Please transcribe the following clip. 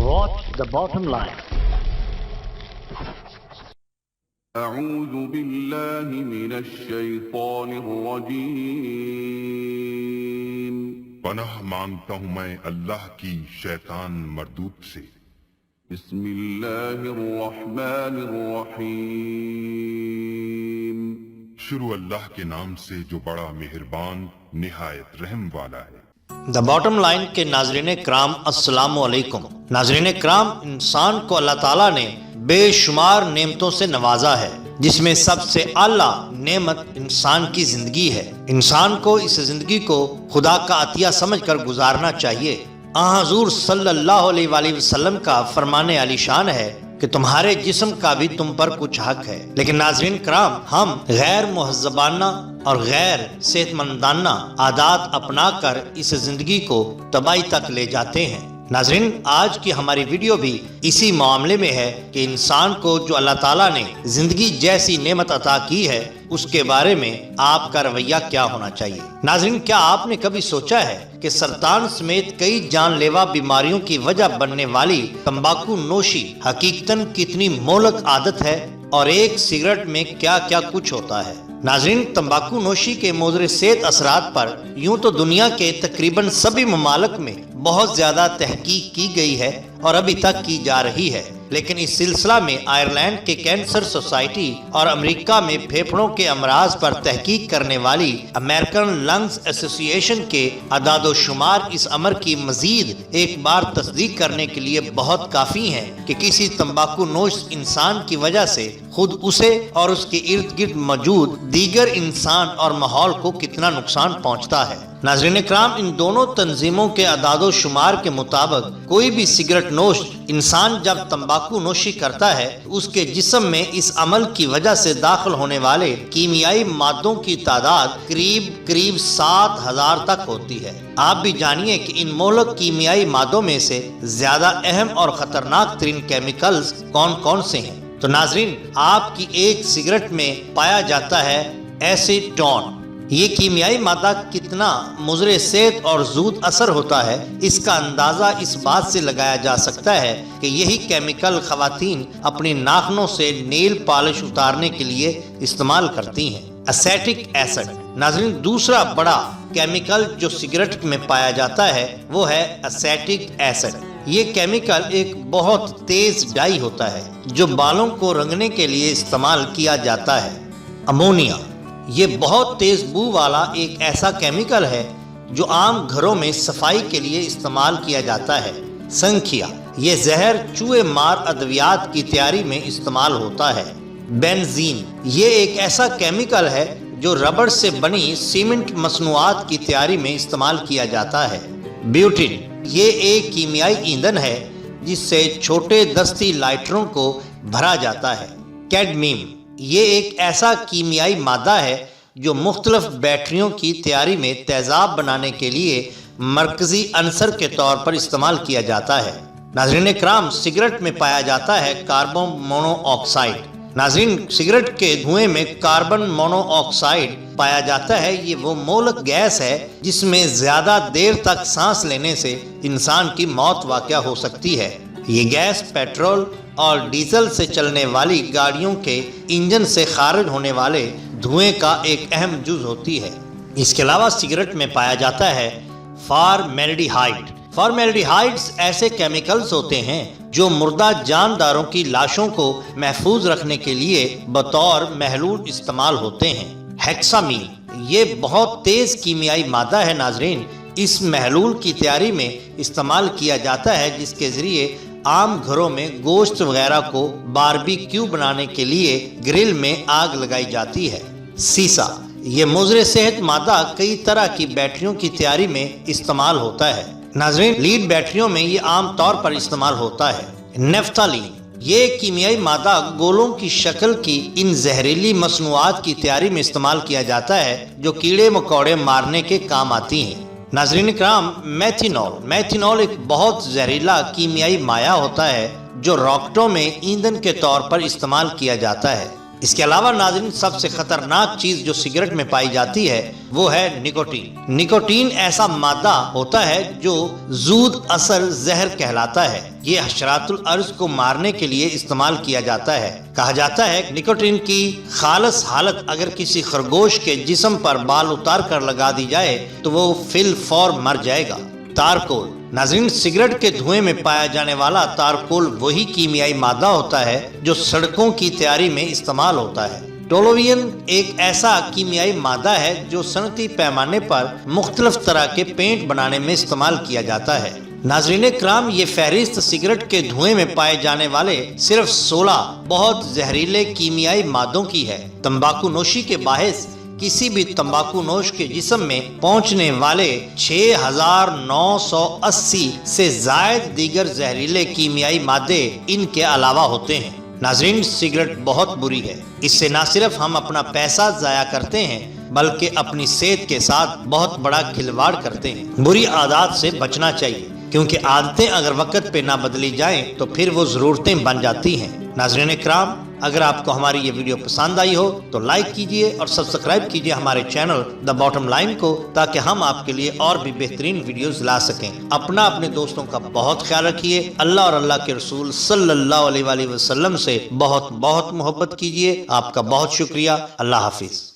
Watch the bottom line. أعوذ بالله من الشیطان الرجیم پناہ مانگتا ہوں میں اللہ کی شیطان مردود سے۔ بسم اللہ الرحمن الرحیم شروع اللہ کے نام سے جو بڑا مہربان نہایت رحم والا ہے۔ دا باٹم لائن کے ناظرین کرام السلام علیکم۔ ناظرین کرام، انسان کو اللہ تعالیٰ نے بے شمار نعمتوں سے نوازا ہے، جس میں سب سے اعلیٰ نعمت انسان کی زندگی ہے۔ انسان کو اس زندگی کو خدا کا عطیہ سمجھ کر گزارنا چاہیے۔ حضور صلی اللہ علیہ وآلہ وسلم کا فرمان عالی شان ہے کہ تمہارے جسم کا بھی تم پر کچھ حق ہے، لیکن ناظرین کرام، ہم غیر مہذبانہ اور غیر صحت مندانہ عادات اپنا کر اس زندگی کو تباہی تک لے جاتے ہیں۔ ناظرین، آج کی ہماری ویڈیو بھی اسی معاملے میں ہے کہ انسان کو جو اللہ تعالیٰ نے زندگی جیسی نعمت عطا کی ہے، اس کے بارے میں آپ کا رویہ کیا ہونا چاہیے۔ ناظرین، کیا آپ نے کبھی سوچا ہے کہ سرطان سمیت کئی جان لیوا بیماریوں کی وجہ بننے والی تمباکو نوشی حقیقتاً کتنی مہلک عادت ہے اور ایک سگریٹ میں کیا کیا کچھ ہوتا ہے؟ ناظرین، تمباکو نوشی کے مضر صحت اثرات پر یوں تو دنیا کے تقریباً سبھی ممالک میں بہت زیادہ تحقیق کی گئی ہے اور ابھی تک کی جا رہی ہے، لیکن اس سلسلہ میں آئرلینڈ کے کینسر سوسائٹی اور امریکہ میں پھیپھڑوں کے امراض پر تحقیق کرنے والی امریکن لنگز ایسوسی ایشن کے اعداد و شمار اس امر کی مزید ایک بار تصدیق کرنے کے لیے بہت کافی ہیں کہ کسی تمباکو نوش انسان کی وجہ سے خود اسے اور اس کے ارد گرد موجود دیگر انسان اور ماحول کو کتنا نقصان پہنچتا ہے۔ ناظرین اکرام، ان دونوں تنظیموں کے اعداد و شمار کے مطابق کوئی بھی سگریٹ نوش انسان جب تمباکو نوشی کرتا ہے، اس کے جسم میں اس عمل کی وجہ سے داخل ہونے والے کیمیائی مادوں کی تعداد قریب 7,000 تک ہوتی ہے۔ آپ بھی جانیے کہ ان مہلک کیمیائی مادوں میں سے زیادہ اہم اور خطرناک ترین کیمیکلز کون کون سے ہیں؟ تو ناظرین، آپ کی ایک سگریٹ میں پایا جاتا ہے ایسیٹون۔ یہ کیمیائی مادہ کتنا مضر صحت اور زود اثر ہوتا ہے، اس کا اندازہ اس بات سے لگایا جا سکتا ہے کہ یہی کیمیکل خواتین اپنی ناخنوں سے نیل پالش اتارنے کے لیے استعمال کرتی ہیں۔ اسیٹک ایسڈ۔ ناظرین، دوسرا بڑا کیمیکل جو سگریٹ میں پایا جاتا ہے وہ ہے اسیٹک ایسڈ۔ یہ کیمیکل ایک بہت تیز ڈائی ہوتا ہے جو بالوں کو رنگنے کے لیے استعمال کیا جاتا ہے۔ امونیا۔ یہ بہت تیز بو والا ایک ایسا کیمیکل ہے جو عام گھروں میں صفائی کے لیے استعمال کیا جاتا ہے۔ سنکھیا۔ یہ زہر چوہے مار ادویات کی تیاری میں استعمال ہوتا ہے۔ بینزین۔ یہ ایک ایسا کیمیکل ہے جو ربڑ سے بنی سیمنٹ مصنوعات کی تیاری میں استعمال کیا جاتا ہے۔ بیوٹین۔ یہ ایک کیمیائی ایندھن ہے جس سے چھوٹے دستی لائٹروں کو بھرا جاتا ہے۔ کیڈمیم۔ یہ ایک ایسا کیمیائی مادہ ہے جو مختلف بیٹریوں کی تیاری میں تیزاب بنانے کے لیے مرکزی عنصر کے طور پر استعمال کیا جاتا ہے۔ ناظرین کرام، سگریٹ میں پایا جاتا ہے کاربن مونو آکسائڈ۔ ناظرین، سگریٹ کے دھوئیں میں کاربن مونو آکسائڈ پایا جاتا ہے۔ یہ وہ مہلک گیس ہے جس میں زیادہ دیر تک سانس لینے سے انسان کی موت واقع ہو سکتی ہے۔ یہ گیس پیٹرول اور ڈیزل سے چلنے والی گاڑیوں کے انجن سے خارج ہونے والے دھوئیں کا ایک اہم جز ہوتی ہے۔ اس کے علاوہ سگریٹ میں پایا جاتا ہے فارمیلڈیہائڈ۔ فارمیلڈیہائڈز ایسے کیمیکلز ہوتے ہیں جو مردہ جانداروں کی لاشوں کو محفوظ رکھنے کے لیے بطور محلول استعمال ہوتے ہیں۔ ہیکسامین۔ یہ بہت تیز کیمیائی مادہ ہے ناظرین، اس محلول کی تیاری میں استعمال کیا جاتا ہے جس کے ذریعے عام گھروں میں گوشت وغیرہ کو باربیکیو بنانے کے لیے گرل میں آگ لگائی جاتی ہے۔ سیسا۔ یہ مضر صحت مادہ کئی طرح کی بیٹریوں کی تیاری میں استعمال ہوتا ہے۔ ناظرین، لیڈ بیٹریوں میں یہ عام طور پر استعمال ہوتا ہے۔ نیفتالین۔ یہ کیمیائی مادہ گولوں کی شکل کی ان زہریلی مصنوعات کی تیاری میں استعمال کیا جاتا ہے جو کیڑے مکوڑے مارنے کے کام آتی ہیں۔ ناظرین کرام، میتھینول ایک بہت زہریلا کیمیائی مائع ہوتا ہے جو راکٹوں میں ایندھن کے طور پر استعمال کیا جاتا ہے۔ اس کے علاوہ ناظرین سب سے خطرناک چیز جو سگریٹ میں پائی جاتی ہے وہ ہے نکوٹین۔ نکوٹین ایسا مادہ ہوتا ہے جو زود اثر زہر کہلاتا ہے۔ یہ حشرات الارض کو مارنے کے لیے استعمال کیا جاتا ہے۔ کہا جاتا ہے کہ نکوٹین کی خالص حالت اگر کسی خرگوش کے جسم پر بال اتار کر لگا دی جائے تو وہ فی الفور مر جائے گا۔ تارکول ناظرین سگریٹ کے دھوئیں میں پایا جانے والا تارکول وہی کیمیائی مادہ ہوتا ہے جو سڑکوں کی تیاری میں استعمال ہوتا ہے۔ ٹولوین ایک ایسا کیمیائی مادہ ہے جو صنعتی پیمانے پر مختلف طرح کے پینٹ بنانے میں استعمال کیا جاتا ہے۔ ناظرین کرام یہ فہرست سگریٹ کے دھوئیں میں پائے جانے والے صرف 16 بہت زہریلے کیمیائی مادوں کی ہے۔ تمباکو نوشی کے باعث کسی بھی تمباکو نوش کے جسم میں پہنچنے والے 6980 سے زائد دیگر زہریلے کیمیائی مادے ان کے علاوہ ہوتے ہیں۔ ناظرین سگریٹ بہت بری ہے۔ اس سے نہ صرف ہم اپنا پیسہ ضائع کرتے ہیں بلکہ اپنی صحت کے ساتھ بہت بڑا کھلواڑ کرتے ہیں۔ بری عادات سے بچنا چاہیے کیونکہ عادتیں اگر وقت پہ نہ بدلی جائیں تو پھر وہ ضرورتیں بن جاتی ہیں۔ ناظرین کرام اگر آپ کو ہماری یہ ویڈیو پسند آئی ہو تو لائک کیجئے اور سبسکرائب کیجئے ہمارے چینل دا باٹم لائن کو تاکہ ہم آپ کے لیے اور بھی بہترین ویڈیوز لا سکیں۔ اپنے دوستوں کا بہت خیال رکھیے۔ اللہ اور اللہ کے رسول صلی اللہ علیہ وآلہ وسلم سے بہت بہت محبت کیجئے۔ آپ کا بہت شکریہ۔ اللہ حافظ۔